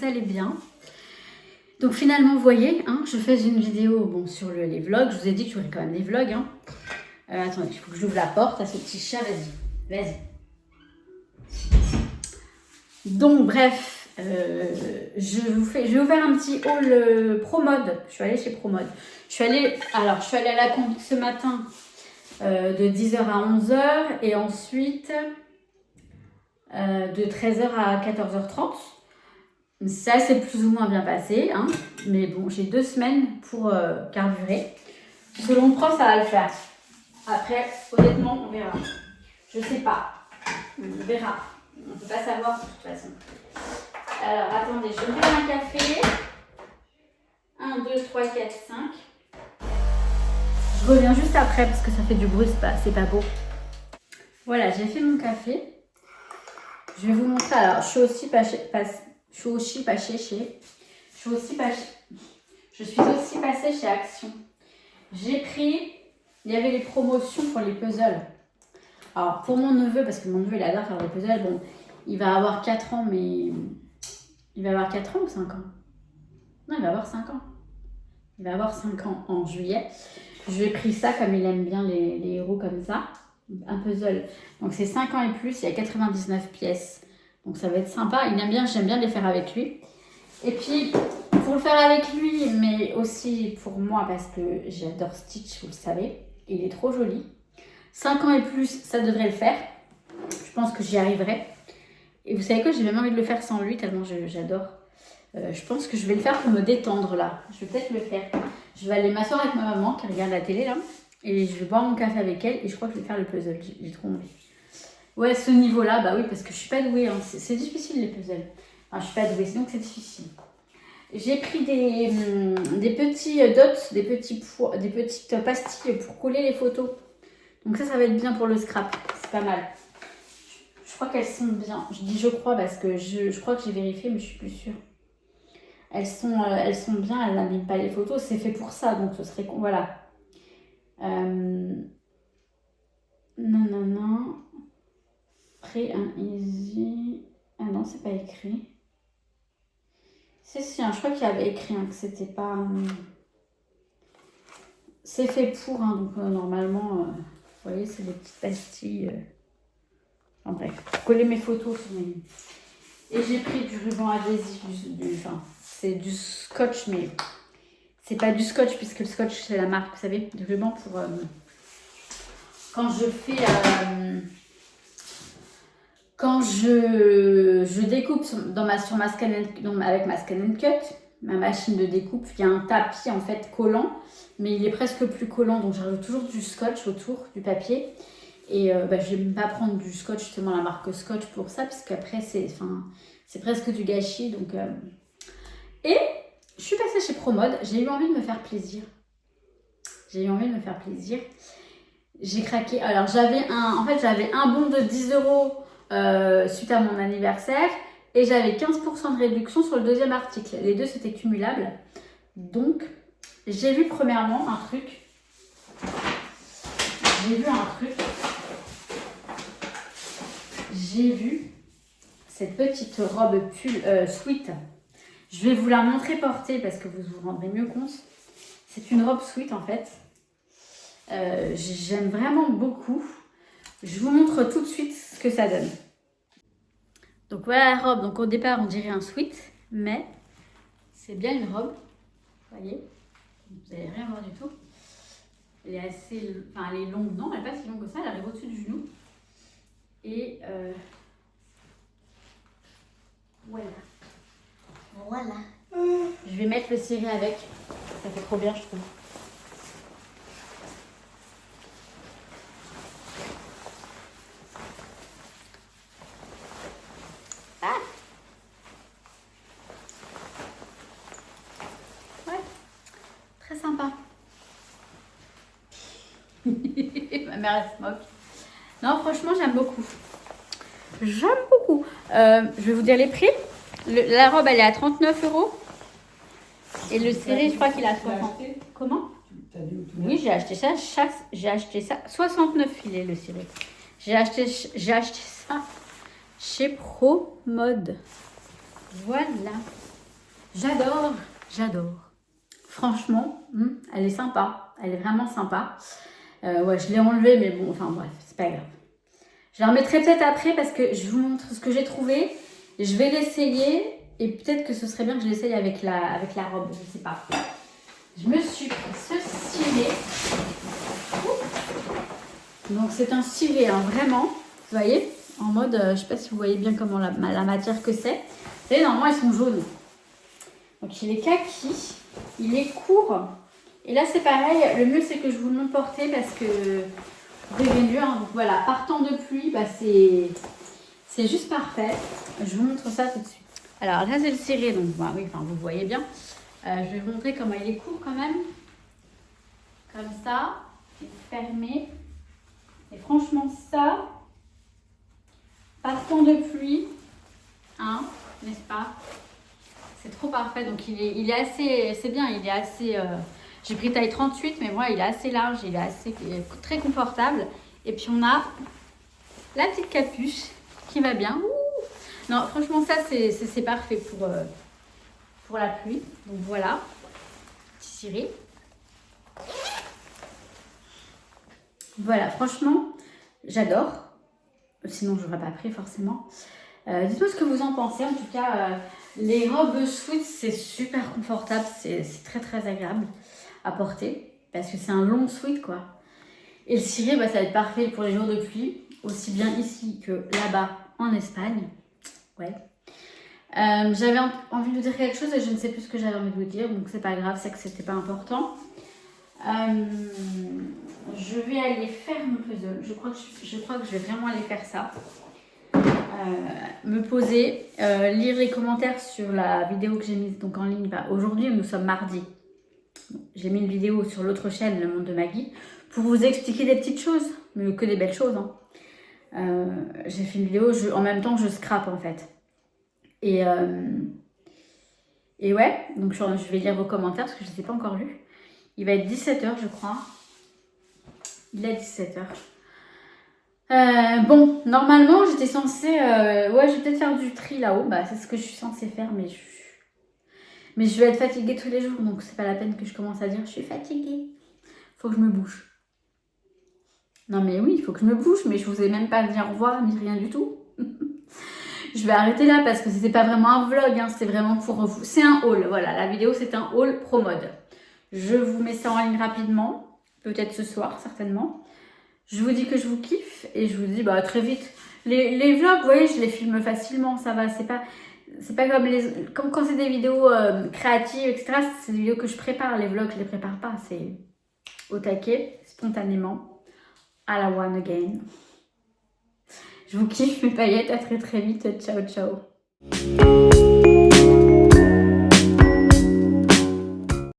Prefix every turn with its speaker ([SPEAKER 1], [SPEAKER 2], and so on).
[SPEAKER 1] vous allez bien. Donc finalement, vous voyez, hein, je fais une vidéo sur les vlogs. Je vous ai dit que j'aurais quand même des vlogs. Hein. Attendez, il faut que j'ouvre la porte à ce petit chat. Vas-y. Donc bref, je vais vous faire un petit haul ProMode. Je suis allée chez ProMode. Je suis allée à la conduite ce matin de 10h à 11h et ensuite de 13h à 14h30. Ça s'est plus ou moins bien passé, hein. Mais bon, j'ai 2 semaines pour carburer. Selon le prof, ça va le faire. Après, honnêtement, on verra. Je sais pas. On verra. On ne peut pas savoir de toute façon. Alors, attendez, je vais me faire un café. 1, 2, 3, 4, 5. Je reviens juste après parce que ça fait du bruit, c'est pas beau. Voilà, j'ai fait mon café. Je vais vous montrer. Alors, je suis aussi passée chez Action. Il y avait les promotions pour les puzzles. Alors, pour mon neveu, parce que mon neveu, il adore faire des puzzles, bon, il va avoir 4 ans, mais... Il va avoir 4 ans ou 5 ans? Non, il va avoir 5 ans. Il va avoir 5 ans en juillet. Je lui ai pris ça, comme il aime bien les héros comme ça. Un puzzle. Donc, c'est 5 ans et plus, il y a 99 pièces. Donc, ça va être sympa. J'aime bien les faire avec lui. Et puis, pour le faire avec lui, mais aussi pour moi, parce que j'adore Stitch, vous le savez. Il est trop joli. 5 ans et plus, ça devrait le faire. Je pense que j'y arriverai. Et vous savez quoi, j'ai même envie de le faire sans lui, tellement j'adore. Je pense que je vais le faire pour me détendre, là. Je vais peut-être le faire. Je vais aller m'asseoir avec ma maman, qui regarde la télé, là. Et je vais boire mon café avec elle. Et je crois que je vais faire le puzzle. J'ai trop envie. Ouais, ce niveau-là, bah oui, parce que je suis pas douée. Hein. C'est difficile, les puzzles. Enfin, je suis pas douée, donc c'est difficile. J'ai pris des petits dots, des petites pastilles pour coller les photos. Donc ça va être bien pour le scrap. C'est pas mal. Je crois qu'elles sont bien. Je dis je crois parce que je crois que j'ai vérifié, mais je suis plus sûre. Elles sont bien, elles n'abîment pas les photos. C'est fait pour ça, donc ce serait... Voilà. Non. Pré un easy... Ah non, c'est pas écrit. Si, hein, je crois qu'il y avait écrit hein, que c'était pas... C'est fait pour, hein, donc normalement, vous voyez, c'est des petites pastilles. Enfin bref, pour coller mes photos sur mes... Et j'ai pris du ruban adhésif, c'est du scotch, mais c'est pas du scotch, puisque le scotch, c'est la marque, vous savez, du ruban pour... quand je fais... quand je découpe avec ma Scan & Cut, ma machine de découpe, il y a un tapis en fait collant, mais il est presque plus collant, donc j'ajoute toujours du scotch autour du papier. Et je vais même pas prendre du scotch, justement la marque Scotch pour ça, parce qu'après c'est presque du gâchis. Donc, Et je suis passée chez ProMode, j'ai eu envie de me faire plaisir. J'ai craqué. Alors j'avais un bon de 10 € suite à mon anniversaire et j'avais 15% de réduction sur le deuxième article. Les deux c'était cumulable. Donc j'ai vu premièrement un truc. J'ai vu cette petite robe pull sweat. Je vais vous la montrer portée parce que vous vous rendrez mieux compte. C'est une robe sweat en fait. J'aime vraiment beaucoup. Je vous montre tout de suite ce que ça donne. Donc voilà la robe. Donc au départ on dirait un sweat, mais c'est bien une robe. Vous voyez, vous n'allez rien voir du tout. Elle est elle est longue, non, elle n'est pas si longue que ça, elle arrive au-dessus du genou. Et voilà. Je vais mettre le ciré avec. Ça fait trop bien, je trouve. Ah! Ouais, très sympa. Ma mère, elle se moque. Non, franchement, j'aime beaucoup. Je vais vous dire les prix. La robe, elle est à 39 €. Et le ciré, je crois qu'il est à 60. Comment? Oui, j'ai acheté ça. J'ai acheté ça. 69 filets, le ciré. J'ai acheté ça chez ProMode. Voilà. J'adore, j'adore. Franchement, elle est sympa. Elle est vraiment sympa. Ouais, je l'ai enlevée, mais bon, enfin bref, c'est pas grave. Je la remettrai peut-être après parce que je vous montre ce que j'ai trouvé. Je vais l'essayer et peut-être que ce serait bien que je l'essaye avec la robe, je sais pas. Je me suis pris ce stylet. Donc c'est un stylet, hein, vraiment, vous voyez, en mode, je sais pas si vous voyez bien comment la matière que c'est. Vous savez, normalement ils sont jaunes. Donc il est kaki, il est court. Et là c'est pareil, le mieux c'est que je vous le montre porter parce que vous verrez mieux. Hein. Donc voilà, partant de pluie, bah, c'est juste parfait. Je vous montre ça tout de suite. Alors là c'est le ciré, donc bah, oui, enfin, vous voyez bien. Je vais vous montrer comment il est court quand même. Comme ça, fermé. Et franchement ça, partant de pluie, hein, n'est-ce pas? C'est trop parfait. Donc il est assez, c'est bien, il est assez... j'ai pris taille 38, mais moi il est assez large, il est assez très confortable. Et puis on a la petite capuche qui va bien. Ouh, non, franchement ça c'est parfait pour la pluie. Donc voilà, petit ciré. Voilà, franchement, j'adore. Sinon, je n'aurais pas pris forcément. Dites-moi ce que vous en pensez. En tout cas, les robes sweat, c'est super confortable. C'est très très agréable à porter. Parce que c'est un long sweat, quoi. Et le ciré, bah, ça va être parfait pour les jours de pluie. Aussi bien ici que là-bas en Espagne. Ouais. J'avais envie de vous dire quelque chose et je ne sais plus ce que j'avais envie de vous dire. Donc, c'est pas grave, c'est que c'était pas important. Je vais aller faire mon puzzle. Je crois que je vais vraiment aller faire ça. Me poser, lire les commentaires sur la vidéo que j'ai mise donc en ligne. Bah, aujourd'hui, nous sommes mardi. J'ai mis une vidéo sur l'autre chaîne, Le Monde de Maggie, pour vous expliquer des petites choses, mais que des belles choses. Hein. J'ai fait une vidéo, en même temps je scrape en fait. Et ouais, donc je vais lire vos commentaires parce que je ne les ai pas encore lus. Il va être 17h, je crois. Il est 17h. Bon, normalement, j'étais censée... ouais, je vais peut-être faire du tri là-haut. Bah, c'est ce que je suis censée faire, mais je vais être fatiguée tous les jours. Donc, c'est pas la peine que je commence à dire je suis fatiguée. Faut que je me bouge. Non, mais oui, il faut que je me bouge. Mais je vous ai même pas dit au revoir, ni rien du tout. Je vais arrêter là parce que c'était pas vraiment un vlog. Hein, c'est vraiment pour vous. C'est un haul. Voilà, la vidéo, c'est un haul pro mode. Je vous mets ça en ligne rapidement. Peut-être ce soir, certainement. Je vous dis que je vous kiffe et je vous dis bah, très vite. Les vlogs, vous voyez, je les filme facilement, ça va. C'est pas comme quand c'est des vidéos créatives, etc. C'est des vidéos que je prépare. Les vlogs, je les prépare pas. C'est au taquet, spontanément, à la one again. Je vous kiffe mes paillettes. À très très vite. Ciao, ciao.